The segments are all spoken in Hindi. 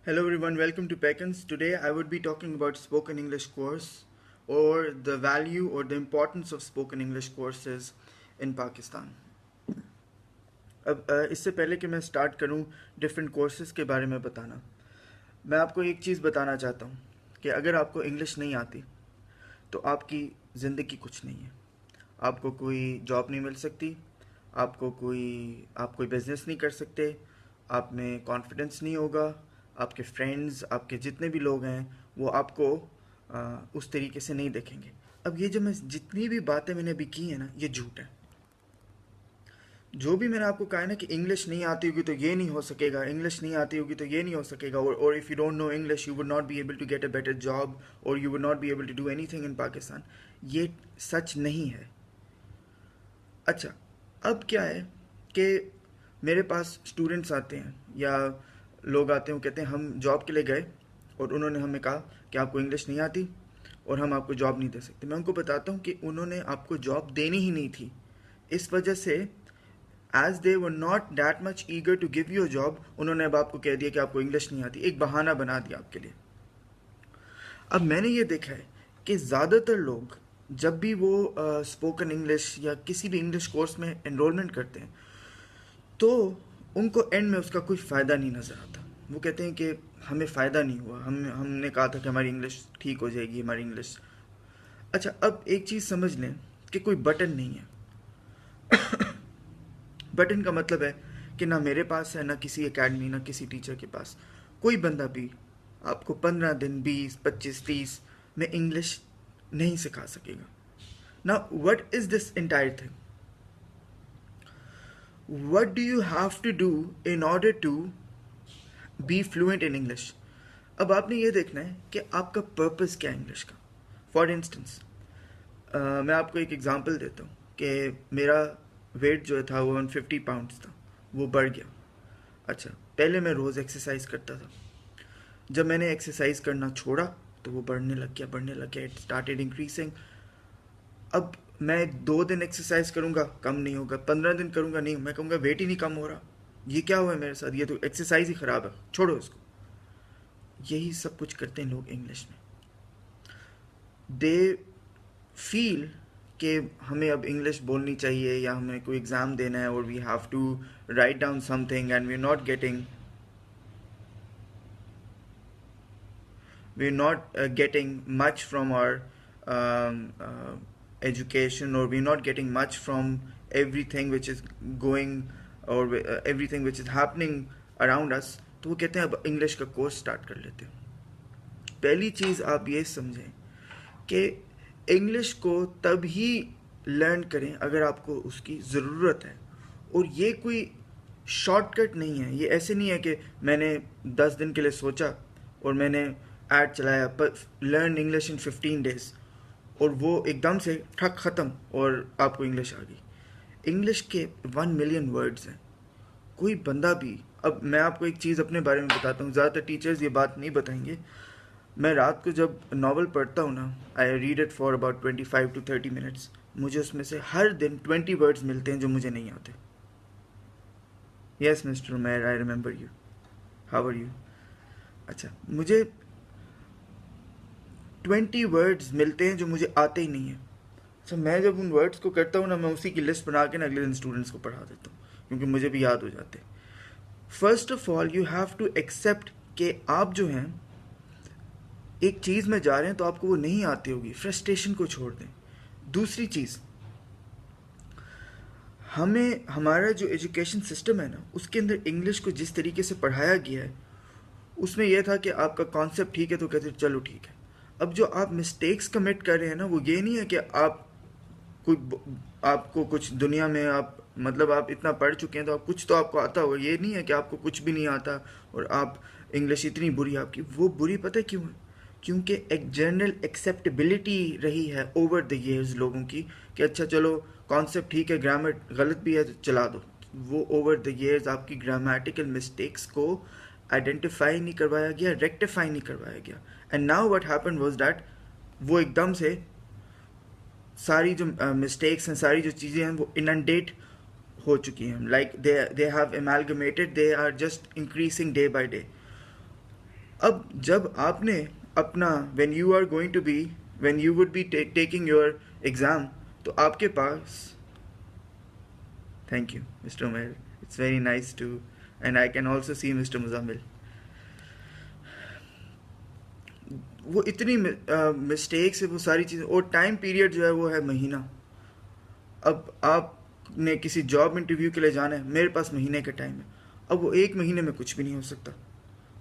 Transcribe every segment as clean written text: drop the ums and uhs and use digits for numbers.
Hello everyone, welcome to Peckins. Today I would be talking about spoken English course or the value or the importance of spoken English courses in Pakistan. अब इससे पहले कि मैं स्टार्ट करूं डिफरेंट कोर्सेज के बारे में बताना, मैं आपको एक चीज़ बताना चाहता हूं कि अगर आपको इंग्लिश नहीं आती तो आपकी ज़िंदगी कुछ नहीं है। आपको कोई जॉब नहीं मिल सकती, आप कोई बिजनेस नहीं कर सकते, आप में कॉन्फिडेंस नहीं होगा, आपके फ्रेंड्स, आपके जितने भी लोग हैं वो आपको उस तरीके से नहीं देखेंगे। अब ये जो मैं जितनी भी बातें मैंने अभी की हैं ना, ये झूठ है। जो भी मैंने आपको कहा है ना कि इंग्लिश नहीं आती होगी तो ये नहीं हो सकेगा, इंग्लिश नहीं आती होगी तो ये नहीं हो सकेगा, और if you don't know English you would not be able to get a better job और you would not be able to do anything in Pakistan, ये सच नहीं है। अच्छा, अब क्या है कि मेरे पास स्टूडेंट्स आते हैं या लोग आते हैं, वो कहते हैं हम जॉब के लिए गए और उन्होंने हमें कहा कि आपको इंग्लिश नहीं आती और हम आपको जॉब नहीं दे सकते। मैं उनको बताता हूँ कि उन्होंने आपको जॉब देनी ही नहीं थी, इस वजह से as they were not that much eager to give you a job, उन्होंने अब आपको कह दिया कि आपको इंग्लिश नहीं आती, एक बहाना बना दिया आपके लिए। अब मैंने ये देखा है कि ज़्यादातर लोग जब भी वो स्पोकन इंग्लिश या किसी भी इंग्लिश कोर्स में एनरोलमेंट करते हैं तो उनको एंड में उसका कोई फ़ायदा नहीं नज़र आता। वो कहते हैं कि हमें फ़ायदा नहीं हुआ, हमने कहा था कि हमारी इंग्लिश ठीक हो जाएगी, हमारी इंग्लिश। अच्छा, अब एक चीज़ समझ लें कि कोई बटन नहीं है। बटन का मतलब है कि ना मेरे पास है, ना किसी एकेडमी, ना किसी टीचर के पास। कोई बंदा भी आपको 15 दिन, 20, 25, 30 में इंग्लिश नहीं सिखा सकेगा। ना what is this entire thing, what do you have to do in order to be fluent in English. अब आपने ये देखना है कि आपका पर्पस क्या है इंग्लिश का। फॉर इंस्टेंस, मैं आपको एक एग्जांपल देता हूँ कि मेरा वेट जो था वो 150 पाउंड्स था, वो बढ़ गया। अच्छा, पहले मैं रोज़ एक्सरसाइज करता था, जब मैंने एक्सरसाइज करना छोड़ा तो वो बढ़ने लग गया, इट स्टार्टेड इंक्रीजिंग। अब मैं 2 दिन एक्सरसाइज करूँगा कम नहीं होगा, 15 दिन करूँगा नहीं, मैं कहूँगा वेट ही नहीं कम हो रहा, ये क्या हुआ है मेरे साथ, ये तो एक्सरसाइज ही ख़राब है, छोड़ो इसको। यही सब कुछ करते हैं लोग इंग्लिश में। दे फील कि हमें अब इंग्लिश बोलनी चाहिए या हमें कोई एग्ज़ाम देना है और we have to write down something and we're not getting much from our education, or we're not getting much from everything which is going, or everything which is happening around us, तो वो कहते हैं अब इंग्लिश का कोर्स स्टार्ट कर लेते हैं। पहली चीज़ आप ये समझें कि इंग्लिश को तब ही लर्न करें अगर आपको उसकी ज़रूरत है, और ये कोई शॉर्टकट नहीं है। ये ऐसे नहीं है कि मैंने 10 दिन के लिए सोचा और मैंने ऐड चलाया पर लर्न इंग्लिश इन 15 डेज और वो एकदम से ठक ख़त्म और आपको इंग्लिश आ गई। इंग्लिश के 1 मिलियन वर्ड्स हैं। कोई बंदा भी, अब मैं आपको एक चीज़ अपने बारे में बताता हूँ, ज़्यादातर टीचर्स ये बात नहीं बताएंगे। मैं रात को जब नावल पढ़ता हूँ ना, I read it for about 25 to 30 minutes, मुझे उसमें से हर दिन 20 वर्ड्स मिलते हैं जो मुझे नहीं आते। Yes mister Umair, I remember you, how are you. अच्छा, मुझे 20 वर्ड्स मिलते हैं जो मुझे आते ही नहीं है। अच्छा, मैं जब उन वर्ड्स को करता हूँ ना, मैं उसी की लिस्ट बना के ना अगले दिन स्टूडेंट्स को पढ़ा देता हूँ, क्योंकि मुझे भी याद हो जाते हैं। First of all you have to accept कि आप जो हैं एक चीज़ में जा रहे हैं तो आपको वो नहीं आती होगी, फ्रस्ट्रेशन को छोड़ दें। दूसरी चीज़, हमें हमारा जो एजुकेशन सिस्टम है ना, उसके अंदर इंग्लिश को जिस तरीके से पढ़ाया गया है, उसमें यह था कि आपका कॉन्सेप्ट ठीक है तो कहते चलो ठीक है। अब जो आप मिस्टेक्स कमिट कर रहे हैं ना, वो ये नहीं है कि कोई आपको कुछ दुनिया में आप, मतलब आप इतना पढ़ चुके हैं तो आप कुछ तो आपको आता होगा। ये नहीं है कि आपको कुछ भी नहीं आता और आप इंग्लिश इतनी बुरी आपकी। वो बुरी पता है क्यों है? क्योंकि एक जनरल एक्सेप्टेबिलिटी रही है ओवर द ईयर्स लोगों की कि अच्छा चलो कॉन्सेप्ट ठीक है, ग्रामर गलत भी है तो चला दो। वो ओवर द ईयर्स आपकी ग्रामेटिकल मिस्टेक्स को आइडेंटिफाई नहीं करवाया गया, रेक्टिफाई नहीं करवाया गया। And now what happened was that वो एकदम से सारी जो मिस्टेक्स हैं, सारी जो चीज़ें हैं वो इनंडेट हो चुकी हैं, like they have amalgamated, they are just increasing day by day. अब जब आपने अपना when you would be taking your exam, तो आपके पास, thank you Mr. Umair, it's very nice to, and I can also see Mr. Muzammil, वो इतनी मिस्टेक्स है, वो सारी चीज़ें, और टाइम पीरियड जो है वो है महीना. अब आपने किसी जॉब इंटरव्यू के लिए जाना है, मेरे पास महीने का टाइम है. अब वो एक महीने में कुछ भी नहीं हो सकता.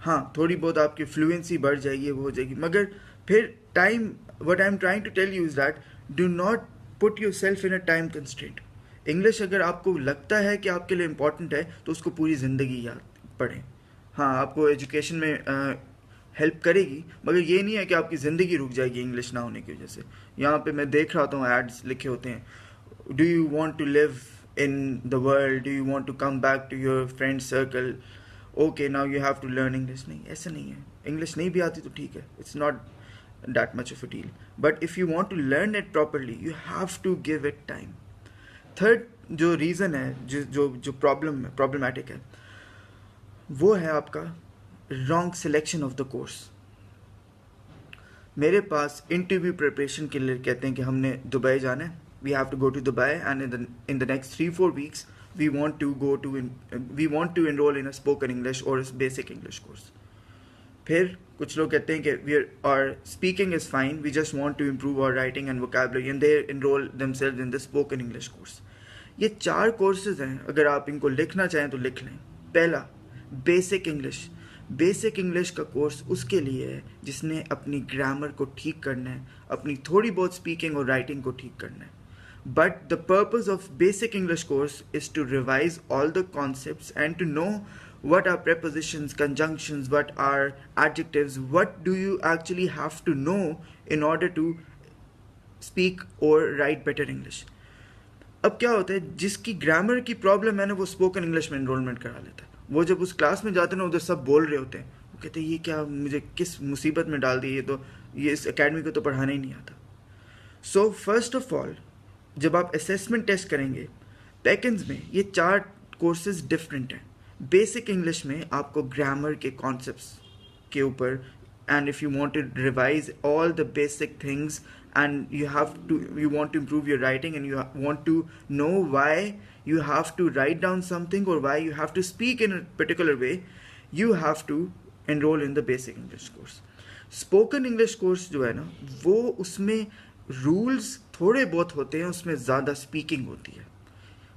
हाँ, थोड़ी बहुत आपकी फ्लुएंसी बढ़ जाएगी, वो हो जाएगी, मगर फिर time, what I am trying to tell you is that do not put yourself in a time constraint. English अगर आपको लगता है कि आपके लिए इम्पॉर्टेंट है तो उसको पूरी ज़िंदगी याद पढ़ें. हाँ, आपको एजुकेशन में हेल्प करेगी, मगर ये नहीं है कि आपकी ज़िंदगी रुक जाएगी इंग्लिश ना होने की वजह से. यहाँ पे मैं देख रहा हूँ एड्स लिखे होते हैं, do you want to live in the world, do you want to come back to your friend circle, okay now you have to learn English. नहीं, ऐसा नहीं है. इंग्लिश नहीं भी आती तो ठीक है, it's not that much of a deal, but if you want to learn it properly you have to give it time. Third जो रीज़न है, जो प्रॉब्लमैटिक है, वो है आपका wrong selection of the course. मेरे पास इंटरव्यू प्रिपरेशन के लिए कहते हैं कि हमने दुबई जाना है, we have to go to Dubai, and in the next 3-4 weeks we want to enroll in a spoken English or a basic English course. फिर कुछ लोग कहते हैं कि our speaking is fine, we just want to improve our writing and vocabulary, and they enroll themselves in the spoken English course. ये 4 कोर्सेज हैं, अगर आप इनको लिखना चाहें तो लिख लें. पहला, बेसिक इंग्लिश. बेसिक इंग्लिश का कोर्स उसके लिए है जिसने अपनी ग्रामर को ठीक करना है, अपनी थोड़ी बहुत स्पीकिंग और राइटिंग को ठीक करना है. But the purpose of basic English course is to revise all the concepts and to know what are prepositions, conjunctions, what are adjectives, what do you actually have to know in order to speak or write better English. अब क्या होता है, जिसकी ग्रामर की प्रॉब्लम है ना, वो स्पोकन इंग्लिश में एनरोलमेंट करा लेता है. वो जब उस क्लास में जाते हैं ना, उधर सब बोल रहे होते हैं, वो कहते हैं ये क्या मुझे किस मुसीबत में डाल दी, ये इस एकेडमी को तो पढ़ाना ही नहीं आता. सो फर्स्ट ऑफ ऑल, जब आप असेसमेंट टेस्ट करेंगे पैकेंस में, ये 4 कोर्सेज डिफरेंट हैं. बेसिक इंग्लिश में आपको ग्रामर के कॉन्सेप्ट्स के ऊपर, and if you want to revise all the basic things and you want to improve your writing and you want to know why you have to write down something or why you have to speak in a particular way, you have to enroll in the basic English course. Spoken English course जो है ना, वो उसमें रूल्स थोड़े बहुत होते हैं, उसमें ज़्यादा स्पीकिंग होती है.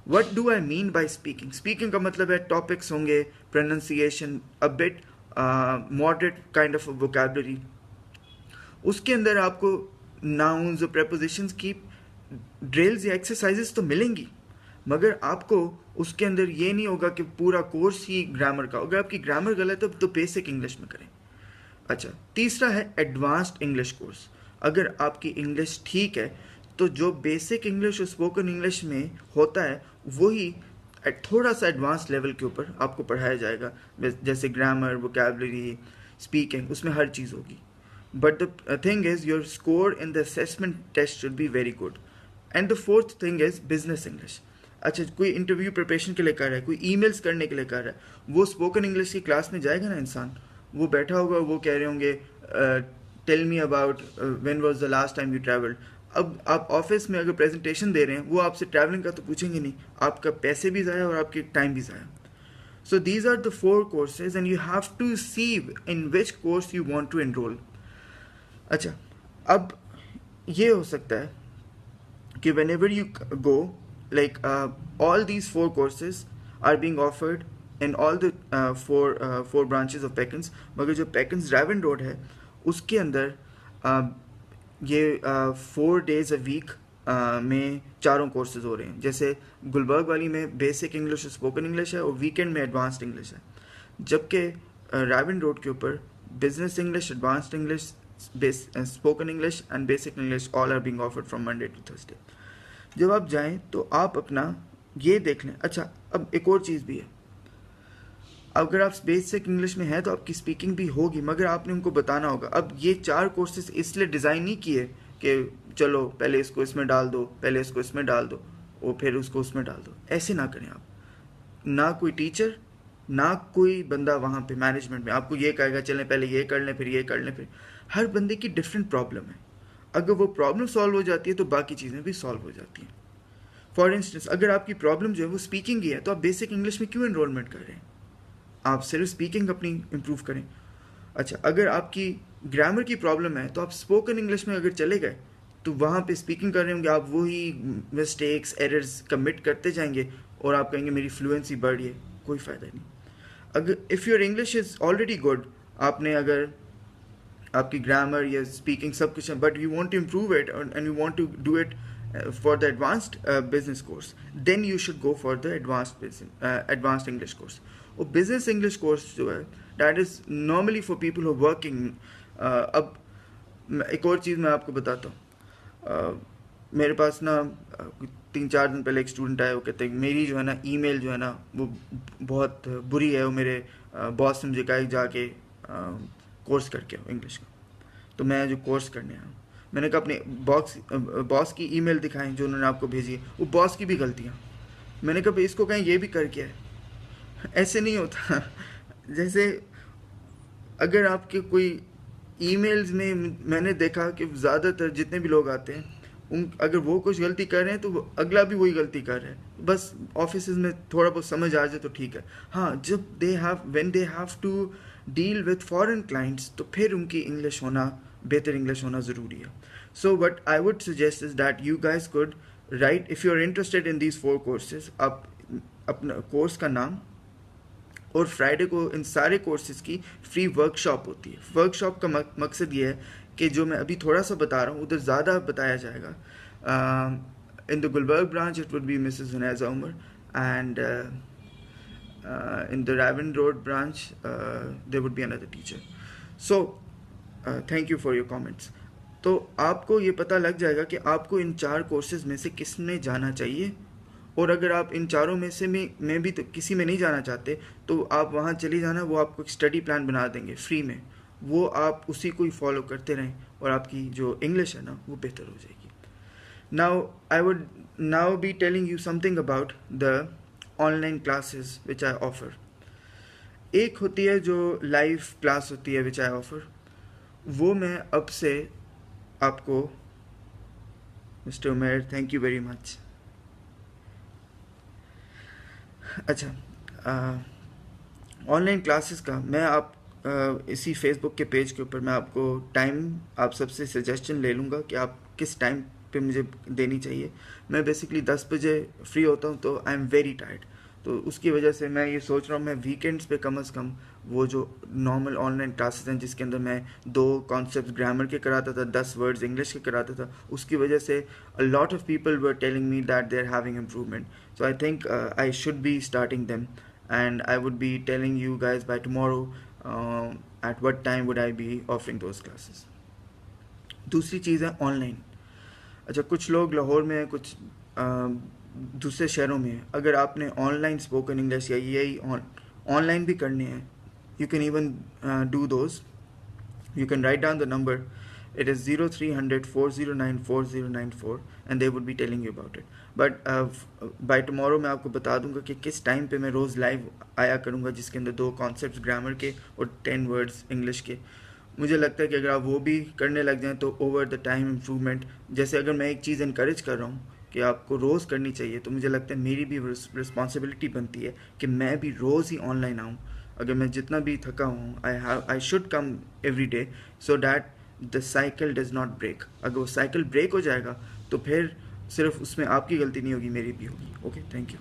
What do I mean by speaking? Speaking का मतलब है टॉपिक्स होंगे, pronunciation, a bit moderate kind of a vocabulary. उसके अंदर आपको नाउन्स और प्रेपोजिशंस की ड्रिल्स या एक्सरसाइजेस तो मिलेंगी, मगर आपको उसके अंदर ये नहीं होगा कि पूरा कोर्स ही ग्रामर का. अगर आपकी ग्रामर गलत है तो बेसिक इंग्लिश में करें. अच्छा, तीसरा है एडवांस्ड इंग्लिश कोर्स. अगर आपकी इंग्लिश ठीक है तो जो बेसिक इंग्लिश और स्पोकन इंग्लिश में होता है वही थोड़ा सा एडवांस लेवल के ऊपर आपको पढ़ाया जाएगा, जैसे ग्रामर, वोकैबुलरी, स्पीकिंग, उसमें हर चीज़ होगी. But the thing is, your score in the assessment test should be very good. And the fourth thing is business English. अच्छा, कोई इंटरव्यू प्रिपरेशन के लिए कर रहा है, कोई ईमेल्स करने के लिए कर रहा है, वो स्पोकन इंग्लिश की क्लास में जाएगा ना इंसान, वो बैठा होगा, वो कह रहे होंगे tell me about when was the last time you travelled. अब आप ऑफिस में अगर प्रेजेंटेशन दे रहे हैं, वो आपसे ट्रैवलिंग का तो पूछेंगे नहीं, आपका पैसे भी ज़ाया और आपके टाइम भी ज़ाया. So these are the 4 courses and you have to see in which course you want to enroll. अच्छा, अब ये हो सकता है कि whenever you go, like all these 4 courses are being offered in all the 4 branches of Peckins, मगर जो Peckins Raven Road है उसके अंदर ये 4 days a week में 4 कोर्सेज हो रहे हैं. जैसे गुलबर्ग वाली में बेसिक इंग्लिश और स्पोकन इंग्लिश है और वीकेंड में एडवांस्ड इंग्लिश है, जबकि रावन रोड के ऊपर business English, advanced English, spoken English and basic English all are being offered from Monday to Thursday. जब आप जाएं तो आप अपना ये देख लें. अच्छा, अब एक और चीज़ भी है, अगर आप बेसिक इंग्लिश में हैं तो आपकी स्पीकिंग भी होगी, मगर आपने उनको बताना होगा. अब ये 4 कोर्सेज इसलिए डिज़ाइन नहीं किए कि चलो पहले इसको इसमें डाल दो, पहले इसको इसमें डाल दो और फिर उसको उसमें डाल दो. ऐसे ना करें आप. ना कोई टीचर ना कोई बंदा वहाँ पे मैनेजमेंट में आपको ये कहेगा चलें पहले ये कर लें फिर ये कर लें फिर। हर बंदे की डिफरेंट प्रॉब्लम है, अगर वो प्रॉब्लम सॉल्व हो जाती है तो बाकी चीज़ें भी सॉल्व हो जाती हैं। फॉर इंस्टेंस अगर आपकी प्रॉब्लम जो है वो स्पीकिंग की है तो आप बेसिक इंग्लिश में क्यों एनरोलमेंट कर रहे हैं, आप सिर्फ स्पीकिंग अपनी इम्प्रूव करें। अच्छा, अगर आपकी ग्रामर की प्रॉब्लम है तो आप स्पोकन इंग्लिश में अगर चले गए तो वहाँ पे स्पीकिंग कर रहे होंगे आप, वही मिस्टेक्स एरर्स कमिट करते जाएंगे और आप कहेंगे मेरी फ्लुएंसी बढ़ रही है, कोई फ़ायदा नहीं। अगर if your English is already good, आपने अगर आपकी ग्रामर या स्पीकिंग सब कुछ है but you want to improve it and you want to do it for the advanced business course, then you should go for the advanced English course. और business English course जो है that is normally for people who are working. अब एक और चीज़ मैं आपको बताता हूँ। मेरे पास ना 3-4 दिन पहले एक स्टूडेंट आया, वो कहते हैं मेरी जो है ना ईमेल जो है ना वो बहुत बुरी है, वो मेरे बॉस ने मुझे कहा जाके कोर्स करके आओ इंग्लिश का। तो मैं जो कोर्स करने आया, मैंने कहा अपने बॉस की ईमेल दिखाएं जो उन्होंने आपको भेजी है, वो बॉस की भी गलतियाँ। मैंने कहा भाई इसको कहें ये भी करके है, ऐसे नहीं होता। जैसे अगर आपके कोई ईमेल्स में मैंने देखा कि ज़्यादातर जितने भी लोग आते हैं उन अगर वो कुछ गलती कर रहे हैं तो अगला भी वही गलती कर रहा है। बस ऑफिस में थोड़ा बहुत समझ आ जाए तो ठीक है। हाँ, जब when they have to deal with foreign clients तो फिर उनकी इंग्लिश होना, बेहतर इंग्लिश होना ज़रूरी है। So what I would suggest is that you guys could write, if you are interested in these 4 courses, आप अपना कोर्स का नाम, और फ्राइडे को इन सारे कोर्सेज की फ्री वर्कशॉप होती है। वर्कशॉप का मकसद ये है कि जो मैं अभी थोड़ा सा बता रहा हूँ उधर ज़्यादा बताया जाएगा। In the Gulberg branch it would be Mrs Junaiza Umar, and in the Raven Road branch there would be another teacher. So thank you for your comments. तो आपको ये पता लग जाएगा कि आपको इन 4 कोर्सेज में से किस में जाना चाहिए, और अगर आप इन चारों में से में भी तो किसी में नहीं जाना चाहते तो आप वहाँ चली जाना, वो आपको एक स्टडी प्लान बना देंगे फ्री में, वो आप उसी को ही फॉलो करते रहें और आपकी जो इंग्लिश है ना वो बेहतर हो जाएगी। Now I would now B telling you something about the online classes which I offer. एक होती है जो लाइव क्लास होती है विच आई ऑफर, वो मैं अब से आपको, mister Umer thank you very much. अच्छा, ऑनलाइन क्लासेस का मैं इसी फेसबुक के पेज के ऊपर मैं आपको टाइम आप सबसे सजेशन ले लूँगा कि आप किस टाइम पे मुझे देनी चाहिए। मैं बेसिकली 10 बजे फ्री होता हूँ तो आई एम वेरी टायर्ड, तो उसकी वजह से मैं ये सोच रहा हूँ मैं वीकेंड्स पे कम से कम वो जो नॉर्मल ऑनलाइन क्लासेस हैं जिसके अंदर मैं 2 कॉन्सेप्ट ग्रामर के कराता था, 10 वर्ड्स इंग्लिश के कराता था, उसकी वजह से a lot of people were telling me that they are having improvement. So I think I should be starting them and I would be telling you guys by tomorrow at what time would I be offering those classes. दूसरी चीज़ है ऑनलाइन। अच्छा, कुछ लोग लाहौर में हैं, कुछ दूसरे शहरों में है। अगर आपने ऑनलाइन स्पोकन इंग्लिश या यही ऑनलाइन भी करनी है, you can even do those. You can write down the number. It is 0300 409 4094 and they would be telling you about it. But by tomorrow मैं आपको बता दूंगा कि किस टाइम पे मैं रोज़ लाइव आया करूंगा जिसके अंदर 2 कॉन्सेप्ट्स ग्रामर के और 10 वर्ड्स इंग्लिश के। मुझे लगता है कि अगर आप वो भी करने लग जाएं तो ओवर द टाइम इम्प्रूवमेंट, जैसे अगर मैं एक चीज़ इनकरेज कर रहा हूँ कि आपको रोज़ करनी चाहिए, तो मुझे लगता है मेरी भी रिस्पॉन्सिबिलिटी बनती है कि मैं भी रोज़ ही ऑनलाइन आऊँ। अगर मैं जितना भी थका हूँ I should come every day so that the cycle does not break. अगर वो साइकिल ब्रेक हो जाएगा तो फिर सिर्फ उसमें आपकी गलती नहीं होगी, मेरी भी होगी। Okay, thank you.